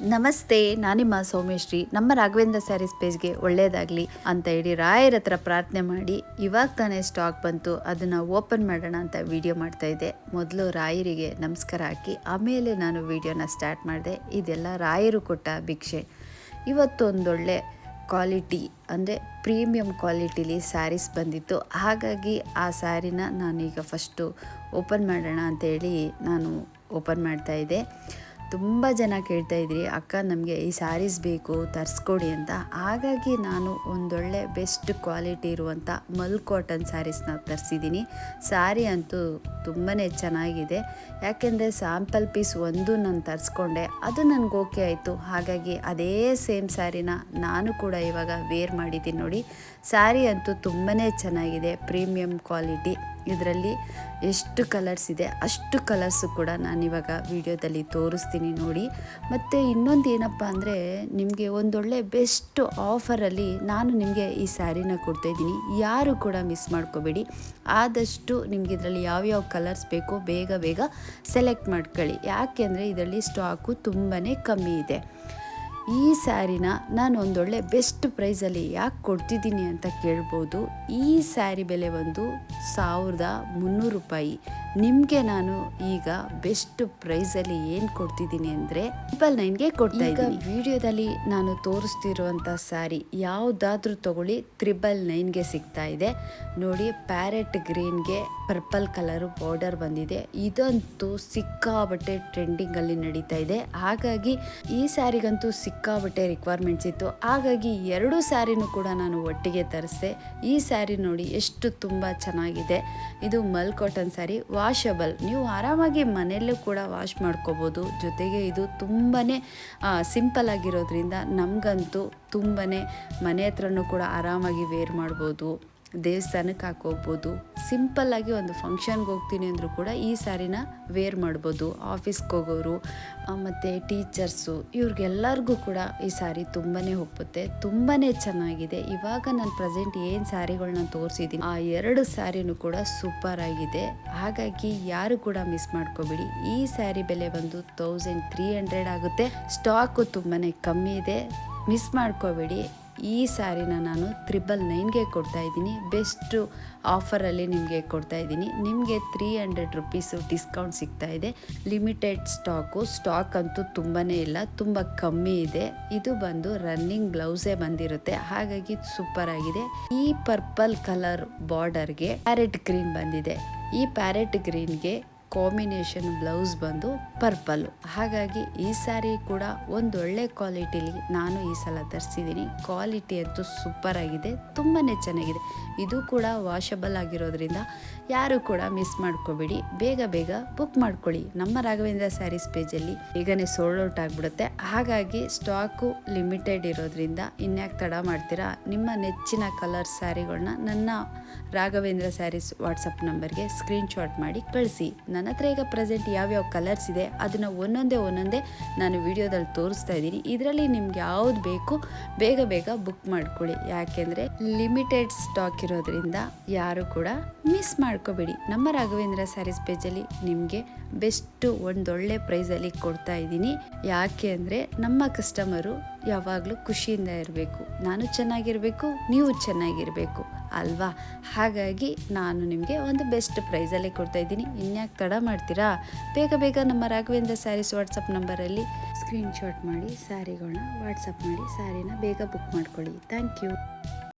ನಮಸ್ತೆ, ನಾನಿಮ್ಮ ಸೌಮ್ಯಶ್ರೀ. ನಮ್ಮ ರಾಘವೇಂದ್ರ ಸ್ಯಾರೀಸ್ ಪೇಜ್ಗೆ ಒಳ್ಳೇದಾಗಲಿ ಅಂತ ಹೇಳಿ ರಾಯರ ಹತ್ರ ಪ್ರಾರ್ಥನೆ ಮಾಡಿ ಇವಾಗ ತಾನೇ ಸ್ಟಾಕ್ ಬಂತು, ಅದನ್ನು ಓಪನ್ ಮಾಡೋಣ ಅಂತ ವಿಡಿಯೋ ಮಾಡ್ತಾಯಿದ್ದೆ. ಮೊದಲು ರಾಯರಿಗೆ ನಮಸ್ಕಾರ ಹಾಕಿ ಆಮೇಲೆ ನಾನು ವಿಡಿಯೋನ ಸ್ಟಾರ್ಟ್ ಮಾಡಿದೆ. ಇದೆಲ್ಲ ರಾಯರು ಕೊಟ್ಟ ಭಿಕ್ಷೆ. ಇವತ್ತೊಂದೊಳ್ಳೆ ಕ್ವಾಲಿಟಿ ಅಂದರೆ ಪ್ರೀಮಿಯಂ ಕ್ವಾಲಿಟಿಲಿ ಸ್ಯಾರೀಸ್ ಬಂದಿತ್ತು. ಹಾಗಾಗಿ ಆ ಸ್ಯಾರಿನ ನಾನೀಗ ಫಸ್ಟು ಓಪನ್ ಮಾಡೋಣ ಅಂತೇಳಿ ನಾನು ಓಪನ್ ಮಾಡ್ತಾಯಿದ್ದೆ. ತುಂಬ ಜನ ಕೇಳ್ತಾಯಿದ್ರಿ, ಅಕ್ಕ ನಮಗೆ ಈ ಸ್ಯಾರೀಸ್ ಬೇಕು ತರಿಸ್ಕೊಡಿ ಅಂತ. ಹಾಗಾಗಿ ನಾನು ಒಂದೊಳ್ಳೆ ಬೆಸ್ಟ್ ಕ್ವಾಲಿಟಿ ಇರುವಂಥ ಮಲ್ ಕಾಟನ್ ಸ್ಯಾರೀಸ್ನ ತರಿಸಿದ್ದೀನಿ. ಸ್ಯಾರಿ ಅಂತೂ ತುಂಬಾ ಚೆನ್ನಾಗಿದೆ. ಯಾಕೆಂದರೆ ಸ್ಯಾಂಪಲ್ ಪೀಸ್ ಒಂದು ನಾನು ತರಿಸ್ಕೊಂಡೆ, ಅದು ನನಗೆ ಓಕೆ ಆಯಿತು. ಹಾಗಾಗಿ ಅದೇ ಸೇಮ್ ಸ್ಯಾರಿನ ನಾನು ಕೂಡ ಇವಾಗ ವೇರ್ ಮಾಡಿದ್ದೀನಿ. ನೋಡಿ, ಸ್ಯಾರಿ ಅಂತೂ ತುಂಬಾ ಚೆನ್ನಾಗಿದೆ, ಪ್ರೀಮಿಯಂ ಕ್ವಾಲಿಟಿ. ಇದರಲ್ಲಿ ಎಷ್ಟು ಕಲರ್ಸ್ ಇದೆ ಅಷ್ಟು ಕಲರ್ಸು ಕೂಡ ನಾನಿವಾಗ ವಿಡಿಯೋದಲ್ಲಿ ತೋರಿಸ್ತೀನಿ ನೋಡಿ. ಮತ್ತು ಇನ್ನೊಂದು ಏನಪ್ಪ ಅಂದರೆ, ನಿಮಗೆ ಒಂದೊಳ್ಳೆ ಬೆಸ್ಟ್ ಆಫರಲ್ಲಿ ನಾನು ನಿಮಗೆ ಈ ಸ್ಯಾರಿನ ಕೊಡ್ತಾಯಿದ್ದೀನಿ. ಯಾರು ಕೂಡ ಮಿಸ್ ಮಾಡ್ಕೋಬೇಡಿ. ಆದಷ್ಟು ನಿಮಗೆ ಇದರಲ್ಲಿ ಯಾವ್ಯಾವ ಕಲರ್ಸ್ ಬೇಕೋ ಬೇಗ ಬೇಗ ಸೆಲೆಕ್ಟ್ ಮಾಡ್ಕೊಳ್ಳಿ. ಯಾಕೆಂದರೆ ಇದರಲ್ಲಿ ಸ್ಟಾಕು ತುಂಬಾ ಕಮ್ಮಿ ಇದೆ. ಈ ಸ್ಯಾರಿನ ನಾನು ಒಂದೊಳ್ಳೆ ಬೆಸ್ಟ್ ಪ್ರೈಸಲ್ಲಿ ಯಾಕೆ ಕೊಡ್ತಿದ್ದೀನಿ ಅಂತ ಕೇಳ್ಬೋದು. ಈ ಸ್ಯಾರಿ ಬೆಲೆ ಒಂದು 1300 ರೂಪಾಯಿ. ನಿಮಗೆ ನಾನು ಈಗ ಬೆಸ್ಟ್ ಪ್ರೈಸಲ್ಲಿ ಏನು ಕೊಡ್ತಿದ್ದೀನಿ ಅಂದರೆ 999ಗೆ ಕೊಡ್ತಾ ಇದ್ದೀನಿ. ವಿಡಿಯೋದಲ್ಲಿ ನಾನು ತೋರಿಸ್ತಿರುವಂಥ ಸ್ಯಾರಿ ಯಾವುದಾದ್ರೂ ತೊಗೊಳ್ಳಿ 999ಗೆ ಸಿಗ್ತಾ ಇದೆ. ನೋಡಿ, ಪ್ಯಾರೆಟ್ ಗ್ರೀನ್ಗೆ ಪರ್ಪಲ್ ಕಲರು ಬಾರ್ಡರ್ ಬಂದಿದೆ. ಇದಂತೂ ಸಿಕ್ಕಾಬಟ್ಟೆ ಟ್ರೆಂಡಿಂಗಲ್ಲಿ ನಡೀತಾ ಇದೆ. ಹಾಗಾಗಿ ಈ ಸ್ಯಾರಿಗಂತೂ ಸಿಕ್ಕಾಬಟ್ಟೆ ರಿಕ್ವೈರ್ಮೆಂಟ್ಸ್ ಇತ್ತು. ಹಾಗಾಗಿ 2 ಸ್ಯಾರಿನೂ ಕೂಡ ನಾನು ಒಟ್ಟಿಗೆ ತರಿಸಿದೆ. ಈ ಸ್ಯಾರಿ ನೋಡಿ ಎಷ್ಟು ತುಂಬ ಚೆನ್ನಾಗಿದೆ. ಇದು ಮಲ್ ಕಾಟನ್ ಸ್ಯಾರಿ, ವಾಷಬಲ್. ನೀವು ಆರಾಮಾಗಿ ಮನೆಯಲ್ಲೂ ಕೂಡ ವಾಶ್ ಮಾಡ್ಕೋಬೋದು. ಜೊತೆಗೆ ಇದು ತುಂಬಾ ಸಿಂಪಲ್ ಆಗಿರೋದ್ರಿಂದ ನಮಗಂತೂ ತುಂಬಾ ಮನೆ ಹತ್ರನೂ ಕೂಡ ಆರಾಮಾಗಿ ವೇರ್ ಮಾಡ್ಬೋದು, ದೇವಸ್ಥಾನಕ್ಕೆ ಹಾಕೋಗ್ಬೋದು. ಸಿಂಪಲ್ಲಾಗಿ ಒಂದು ಫಂಕ್ಷನ್ಗೆ ಹೋಗ್ತೀನಿ ಅಂದರೂ ಕೂಡ ಈ ಸ್ಯಾರಿನ ವೇರ್ ಮಾಡ್ಬೋದು. ಆಫೀಸ್ಗೆ ಹೋಗೋರು ಮತ್ತು ಟೀಚರ್ಸು ಇವ್ರಿಗೆಲ್ಲರಿಗೂ ಕೂಡ ಈ ಸ್ಯಾರಿ ತುಂಬಾ ಒಪ್ಪುತ್ತೆ. ತುಂಬಾ ಚೆನ್ನಾಗಿದೆ. ಇವಾಗ ನಾನು ಪ್ರೆಸೆಂಟ್ ಏನು ಸ್ಯಾರಿಗಳನ್ನ ತೋರಿಸಿದ್ದೀನಿ ಆ 2 ಸ್ಯಾರಿನೂ ಕೂಡ ಸೂಪರ್ ಆಗಿದೆ. ಹಾಗಾಗಿ ಯಾರು ಕೂಡ ಮಿಸ್ ಮಾಡ್ಕೋಬೇಡಿ. ಈ ಸ್ಯಾರಿ ಬೆಲೆ ಬಂದು 1300 ಆಗುತ್ತೆ. ಸ್ಟಾಕು ತುಂಬಾ ಕಮ್ಮಿ ಇದೆ, ಮಿಸ್ ಮಾಡ್ಕೋಬೇಡಿ. ಈ ಸ್ಯಾರಿನ ನಾನು 999ಗೆ ಕೊಡ್ತಾ ಇದ್ದೀನಿ. ಬೆಸ್ಟು ಆಫರಲ್ಲಿ ನಿಮಗೆ ಕೊಡ್ತಾ ಇದ್ದೀನಿ. ನಿಮಗೆ 300 ರುಪೀಸು ಡಿಸ್ಕೌಂಟ್ ಸಿಗ್ತಾ ಇದೆ. ಲಿಮಿಟೆಡ್ ಸ್ಟಾಕ್ ಅಂತೂ ತುಂಬಾ ಇಲ್ಲ, ತುಂಬ ಕಮ್ಮಿ ಇದೆ. ಇದು ಬಂದು ರನ್ನಿಂಗ್ ಬ್ಲೌಸೇ ಬಂದಿರುತ್ತೆ. ಹಾಗಾಗಿ ಸೂಪರ್ ಆಗಿದೆ. ಈ ಪರ್ಪಲ್ ಕಲರ್ ಬಾರ್ಡರ್ಗೆ ಪ್ಯಾರೆಟ್ ಗ್ರೀನ್ ಬಂದಿದೆ. ಈ ಪ್ಯಾರೆಟ್ ಗ್ರೀನ್ಗೆ ಕಾಂಬಿನೇಷನ್ ಬ್ಲೌಸ್ ಬಂದು ಪರ್ಪಲ್ಲು. ಹಾಗಾಗಿ ಈ ಸ್ಯಾರಿ ಕೂಡ ಒಂದೊಳ್ಳೆ ಕ್ವಾಲಿಟಿಲಿ ನಾನು ಈ ಸಲ ತರಿಸಿದ್ದೀನಿ. ಕ್ವಾಲಿಟಿ ಅಂತೂ ಸೂಪರ್ ಆಗಿದೆ, ತುಂಬಾ ಚೆನ್ನಾಗಿದೆ. ಇದು ಕೂಡ ವಾಷಬಲ್ ಆಗಿರೋದ್ರಿಂದ ಯಾರು ಕೂಡ ಮಿಸ್ ಮಾಡ್ಕೋಬೇಡಿ. ಬೇಗ ಬೇಗ ಬುಕ್ ಮಾಡ್ಕೊಳ್ಳಿ. ನಮ್ಮ ರಾಘವೇಂದ್ರ ಸ್ಯಾರೀಸ್ ಪೇಜಲ್ಲಿ ಬೇಗನೆ ಸೋಲ್ಡ್ ಔಟ್ ಆಗಿಬಿಡುತ್ತೆ. ಹಾಗಾಗಿ ಸ್ಟಾಕು ಲಿಮಿಟೆಡ್ ಇರೋದ್ರಿಂದ ಇನ್ಯಾಕೆ ತಡ ಮಾಡ್ತೀರಾ? ನಿಮ್ಮ ನೆಚ್ಚಿನ ಕಲರ್ ಸ್ಯಾರಿಗಳನ್ನ ನನ್ನ ರಾಘವೇಂದ್ರ ಸ್ಯಾರೀಸ್ ವಾಟ್ಸಪ್ ನಂಬರ್ಗೆ ಸ್ಕ್ರೀನ್ಶಾಟ್ ಮಾಡಿ ಕಳಿಸಿ. ನನ್ನ ಹತ್ರ ಈಗ ಪ್ರೆಸೆಂಟ್ ಯಾವ್ಯಾವ ಕಲರ್ಸ್ ಇದೆ ಅದನ್ನು ಒಂದೊಂದೇ ನಾನು ವಿಡಿಯೋದಲ್ಲಿ ತೋರಿಸ್ತಾ ಇದ್ದೀನಿ. ಇದರಲ್ಲಿ ನಿಮ್ಗೆ ಯಾವ್ದು ಬೇಕು ಬೇಗ ಬೇಗ ಬುಕ್ ಮಾಡ್ಕೊಳ್ಳಿ. ಯಾಕೆಂದರೆ ಲಿಮಿಟೆಡ್ ಸ್ಟಾಕ್ ಇರೋದ್ರಿಂದ ಯಾರು ಕೂಡ ಮಿಸ್ ಮಾಡ್ಕೋಬೇಡಿ. ನಮ್ಮ ರಾಘವೇಂದ್ರ ಸ್ಯಾರೀಸ್ ಪೇಜಲ್ಲಿ ನಿಮಗೆ ಬೆಸ್ಟು ಒಂದೊಳ್ಳೆ ಪ್ರೈಸಲ್ಲಿ ಕೊಡ್ತಾ ಇದ್ದೀನಿ. ಯಾಕೆ ಅಂದರೆ ನಮ್ಮ ಕಸ್ಟಮರು ಯಾವಾಗಲೂ ಖುಷಿಯಿಂದ ಇರಬೇಕು, ನಾನು ಚೆನ್ನಾಗಿರಬೇಕು, ನೀವು ಚೆನ್ನಾಗಿರಬೇಕು ಅಲ್ವಾ? ಹಾಗಾಗಿ ನಾನು ನಿಮಗೆ ಒಂದು ಬೆಸ್ಟ್ ಪ್ರೈಸಲ್ಲೇ ಕೊಡ್ತಾ ಇದ್ದೀನಿ. ಇನ್ಯಾಕೆ ತಡ ಮಾಡ್ತೀರಾ? ಬೇಗ ಬೇಗ ನಮ್ಮ ರಾಘವೇಂದ್ರ ಸ್ಯಾರೀಸ್ ವಾಟ್ಸಪ್ ನಂಬರಲ್ಲಿ ಸ್ಕ್ರೀನ್ಶಾಟ್ ಮಾಡಿ ಸ್ಯಾರಿಗಳನ್ನ ವಾಟ್ಸಪ್ ಮಾಡಿ ಸ್ಯಾರಿನ ಬೇಗ ಬುಕ್ ಮಾಡ್ಕೊಳ್ಳಿ. Thank you.